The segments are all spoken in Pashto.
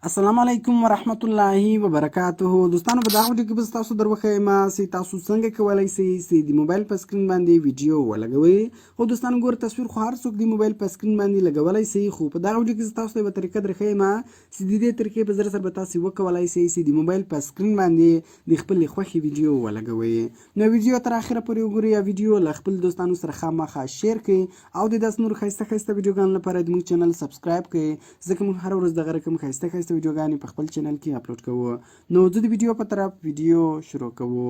السلام علیکم ورحمت الله وبرکاته. دوستانو په دغه ویډیو کې به تاسو دروخم چې تاسو څنګه کولای شئ چې د موبایل په سکرین باندې ویډیو ولګوئ. خو دوستانو ګور تصویر خو هر څوک د موبایل په سکرین باندې لګولای شي، خو په دغه ویډیو کې تاسو ته به طریقه درښیم چې د دې طریقې په ذریعه سره به تاسو وکولای شئ چې د موبایل په سکرین باندې د خپل خوښي ویډیو ولګوئ. نو ویډیو تر اخره پورې وګورئ او ویډیو له خپل دوستانو سره خامخا شیر کړئ او د داس نور ښایسته ښایسته ویډیوګانو لپاره د موږ چینل سبسکرایب کړئ، ځکه موږ هر ورځ دغه رقم ښایسته ښایسته ویډیوګانې په خپل چینل کې اپلوډ کوو. نو زه د ویډیو په طرف ویډیو شروع کوو.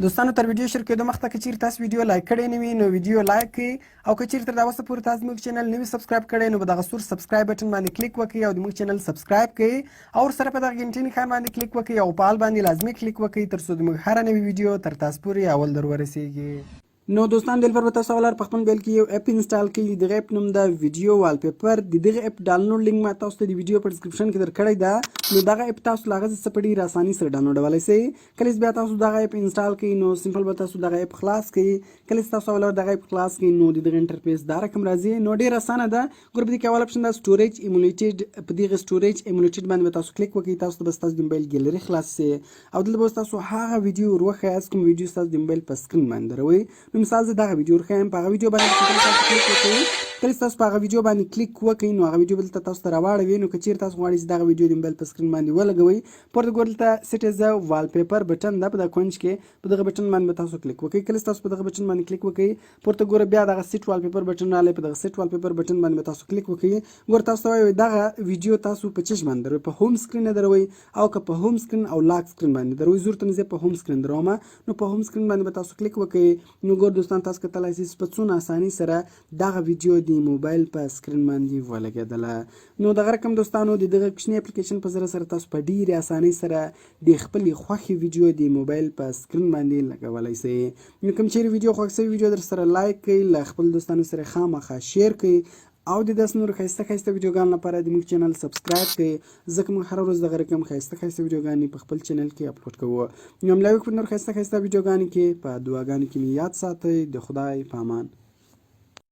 دوستانو تر ویډیو شروع کېدو مخکې که چیرې تاسو ویډیو لایک کړی نه وي نو ویډیو لایک کړئ، او که چیرې تر دا وسه پورې تاسو زموږ چینل نه وي سبسکرایب کړی نو په دغه سور سبسکرایب بټن باندې کلیک وکړئ او د موږ چینل سبسکرایب کړئ او ورسره په دغه غنټې نښان باندې کلیک وکړئ او په آل باندې لازمي کلیک وکړئ تر څو زموږ هره نوې ویډیو تر تاسو پورې اول در ورسیږي. نو دوستان دلته به تاسو اول په خپل موبایل کې یو اپ انسټال کړئ. دغه اپ نوم د ویډیو والپیپر. د دغه اپ ډاونلوډ لینک ما تاسو ته د ویډیو په ډسکرپشن کې درکړی ده. نو دغه اپ تاسو لاغه څه په ډیر اساني سره ډاونلوډولای شئ. کله بیا تاسو دغه اپ انسټال کړئ نو سمپل به تاسو دغه اپ خلاص کړئ. کله تاسو اول دغه اپ خلاص کړئ نو د دغه انټرفیس دا رقم راځي. نو ډیر اسانه ده. ګور په دې کې اول اپشن د سټوریج ایمولیټډ، په دغه سټوریج ایمولیټډ باندې تاسو کلیک وکړئ. تاسو ته تاسو د موبایل ګیلري خلاص شي او دلته به تاسو هغه ویډیو وروخه کوم ویډیو تاسو د موبایل په سکرین باندې دروي. نو مثال زه دغه ویډیو ورخم، په هغه ویډیو باندې کلیک وکړئ. کله تاسو په هغه ویډیو باندې کلیک وکړئ نو هغه ویډیو بل تاسو ته راوړوي. نو که چیرې تاسو غواړئ چې دغه ویډیو د موبایل په سکرین باندې ولګوئ، پورته ګور دلته سیټ از والپیپر بټن ده، په دغه کونج کې په دغه بټن باندې تاسو کلیک وکړئ. کله تاسو په دغه بټن باندې کلیک وکړئ، پورته ګور بیا دغه سیټ والپیپر بټن راغلی، په دغه سیټ والپیپر بټن باندې تاسو کلیک وکړئ. ګور تاسو وایي دغه ویډیو تاسو په چش باندې دروي، په هوم سکرین دروي او که په هوم سکرین او لاک سکرین باندې دروي. زه ورته مزه په هوم سکرین دروم. نو په هوم سکرین باندې تاسو کلیک وکړئ. نو ګور دوستان تاسو کتلای شئ په څونه اساني سره دغه ویډیو د موبایل په سکرین باندې ولګېدله. نو دغه رقم دوستانو د دغه کوچني اپلیکیشن په ذریعه سره تاسو په ډیره اساني سره د خپل خوښي ویډیو د موبایل په سکرین باندې لګولای شئ. نو کوم چیرې ویډیو خوښ شوی ویډیو در سره لایک کړئ، له خپل دوستانو سره خامخا شیر کړئ او د داس نور ښایسته ښایسته ویډیوګانو لپاره د موږ چینل سبسکرایب کړئ، ځکه موږ هر ورځ دغه رقم ښایسته ښایسته ویډیوګانې په خپل چینل کې اپلوډ کوو. نو ملاوي په نور ښایسته ښایسته ویډیوګانو کې په دعاګانو کې مې یاد ساتئ. د خدای په امان.